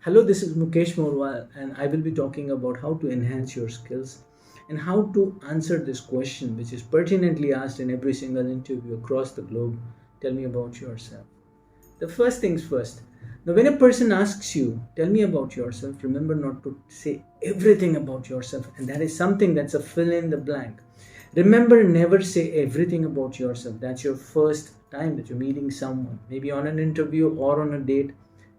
Hello, this is Mukesh Morwal, and I will be talking about how to enhance your skills and how to answer this question, which is pertinently asked in every single interview across the globe. Tell me about yourself. The first things first. Now, when a person asks you, tell me about yourself, remember not to say everything about yourself, and that is something that's a fill in the blank. Remember, never say everything about yourself. That's your first time that you're meeting someone, maybe on an interview or on a date.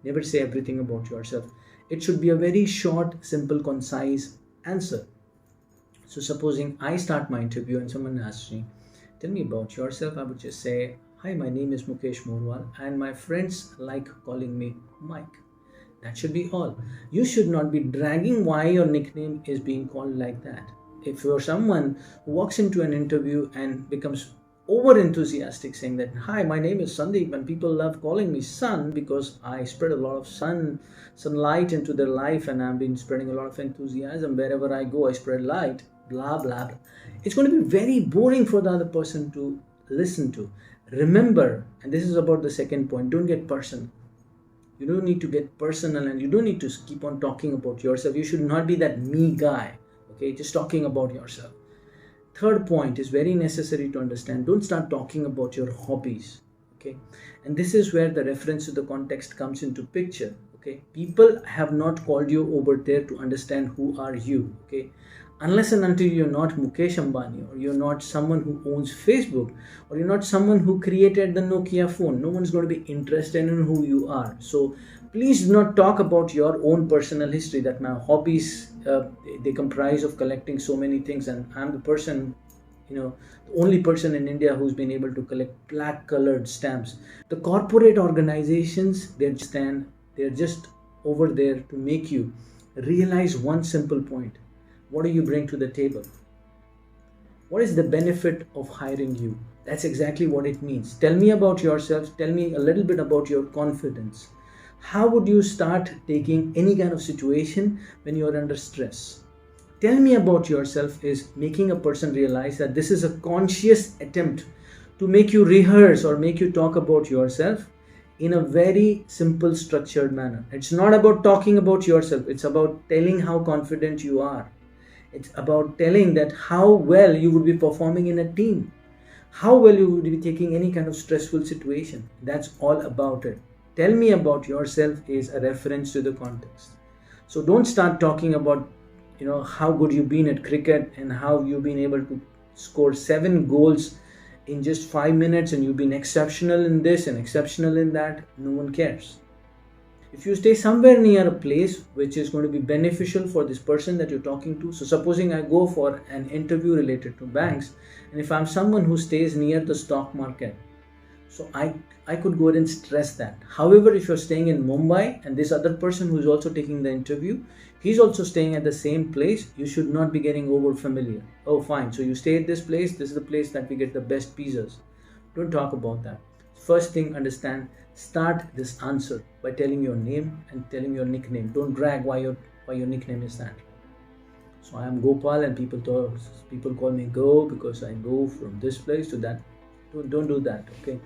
Never say everything about yourself. It should be a very short, simple, concise answer. So, supposing I start my interview and someone asks me, tell me about yourself, I would just say, hi, my name is Mukesh Morwal, and my friends like calling me Mike. That should be all. You should not be dragging why your nickname is being called like that. If you're someone who walks into an interview and becomes over enthusiastic saying that, hi, my name is Sandeep and people love calling me Sun because I spread a lot of sunlight into their life, and I've been spreading a lot of enthusiasm wherever I go. I spread light, blah blah blah. It's going to be very boring for the other person to listen to. Remember, and this is about the second point, don't get personal. You don't need to get personal, and you don't need to keep on talking about yourself. You should not be that me guy, okay, just talking about yourself. Third point is very necessary to understand. Don't start talking about your hobbies, okay? And this is where the reference to the context comes into picture, okay? People have not called you over there to understand who are you, okay? Unless and until you're not Mukesh Ambani, or you're not someone who owns Facebook, or you're not someone who created the Nokia phone, no one's going to be interested in who you are. So please do not talk about your own personal history, that my hobbies, they comprise of collecting so many things, and I'm the person, the only person in India who's been able to collect black colored stamps. The corporate organizations, they're just over there to make you realize one simple point. What do you bring to the table? What is the benefit of hiring you? That's exactly what it means. Tell me about yourself. Tell me a little bit about your confidence. How would you start taking any kind of situation when you're under stress? Tell me about yourself is making a person realize that this is a conscious attempt to make you rehearse or make you talk about yourself in a very simple, structured manner. It's not about talking about yourself, it's about telling how confident you are. It's about telling that how well you would be performing in a team, how well you would be taking any kind of stressful situation. That's all about it. Tell me about yourself is a reference to the context. So don't start talking about how good you've been at cricket and how you've been able to score 7 goals in just 5 minutes, and you've been exceptional in this and exceptional in that. No one cares. If you stay somewhere near a place which is going to be beneficial for this person that you're talking to, so supposing I go for an interview related to banks, and if I'm someone who stays near the stock market, so I could go ahead and stress that. However, if you're staying in Mumbai and this other person who is also taking the interview, he's also staying at the same place, you should not be getting over familiar. Oh fine, so you stay at this place, this is the place that we get the best pizzas. Don't talk about that. First thing, understand, start this answer by telling your name and telling your nickname. Don't drag why your nickname is that. So I am Gopal, and people call me Go because I go from this place to that. Don't do that, okay?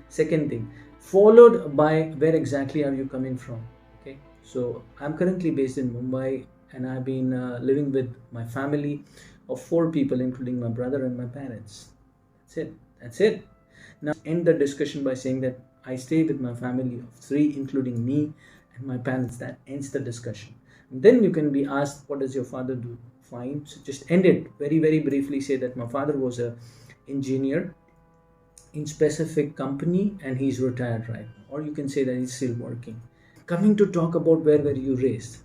Second thing, followed by where exactly are you coming from, okay? So I'm currently based in Mumbai, and I've been living with my family of 4 people, including my brother and my parents. That's it. Now end the discussion by saying that I stay with my family of 3, including me and my parents. That ends the discussion. And then you can be asked, what does your father do? Fine, so just end it very very briefly. Say that my father was a engineer in specific company and he's retired right now, or you can say that he's still working. Coming to talk about where were you raised,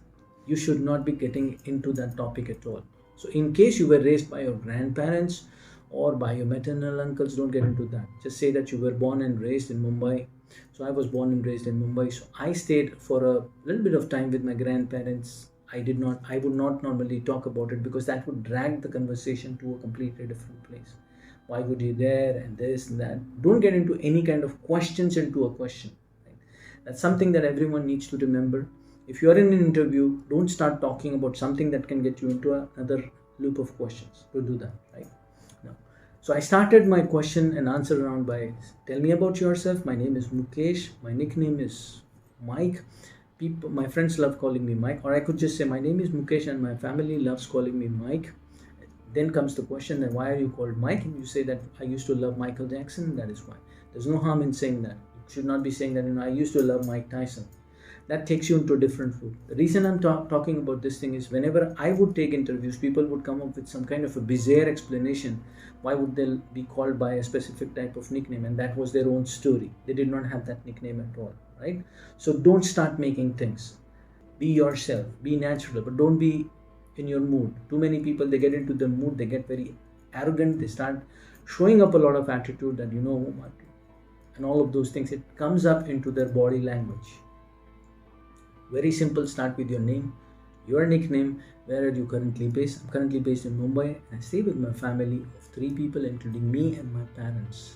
you should not be getting into that topic at all. So in case you were raised by your grandparents or by your maternal uncles, don't get into that. Just say that you were born and raised in Mumbai. So I was born and raised in Mumbai, so I stayed for a little bit of time with my grandparents. I would not normally talk about it because that would drag the conversation to a completely different place. Why would you there and this and that? Don't get into any kind of questions into a question, right? That's something that everyone needs to remember. If you are in an interview, don't start talking about something that can get you into another loop of questions. Don't do that, right? No. So I started my question and answer round by, tell me about yourself. My name is Mukesh. My nickname is Mike. People, my friends love calling me Mike, or I could just say my name is Mukesh and my family loves calling me Mike. Then comes the question, then why are you called Mike? And you say that I used to love Michael Jackson. That is why. There's no harm in saying that. You should not be saying that, I used to love Mike Tyson. That takes you into a different route. The reason I'm talking about this thing is whenever I would take interviews, people would come up with some kind of a bizarre explanation. Why would they be called by a specific type of nickname? And that was their own story. They did not have that nickname at all, right? So don't start making things. Be yourself, be natural, but don't be in your mood. Too many people, they get into the mood, they get very arrogant, they start showing up a lot of attitude that what, and all of those things. It comes up into their body language. Very simple. Start with your name, your nickname. Where are you currently based? I'm currently based in Mumbai and I stay with my family of 3 people, including me and my parents.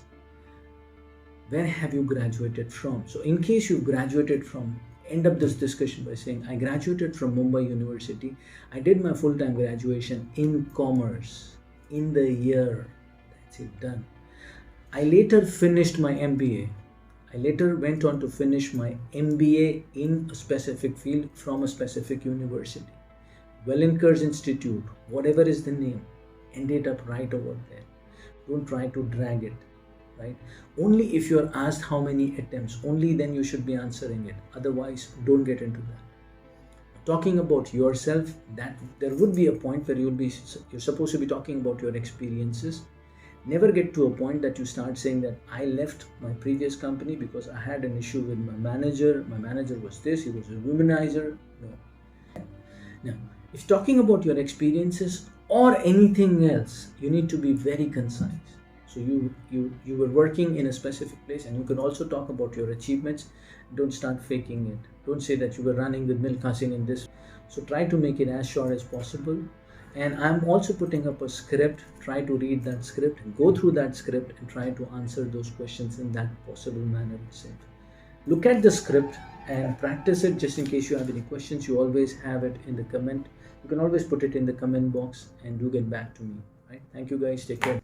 Where have you graduated from? So in case you graduated from, end up this discussion by saying, I graduated from Mumbai University. I did my full-time graduation in commerce in the year. That's it, done. I later finished my MBA. I later went on to finish my MBA in a specific field from a specific university. Wellinkers Institute, whatever is the name, ended up right over there. Don't try to drag it, right? Only if you're asked how many attempts, only then you should be answering it. Otherwise, don't get into that. Talking about yourself, that there would be a point where you're supposed to be talking about your experiences. Never get to a point that you start saying that I left my previous company because I had an issue with my manager. My manager was this, he was a womanizer. No. Now, if talking about your experiences or anything else, you need to be very concise. So you were working in a specific place, and you can also talk about your achievements. Don't start faking it. Don't say that you were running with Milkha Singh in this. So try to make it as short as possible. And I'm also putting up a script. Try to read that script, go through that script and try to answer those questions in that possible manner itself. Look at the script and practice it. Just in case you have any questions, you always have it in the comment. You can always put it in the comment box and do get back to me. Right? Thank you guys. Take care.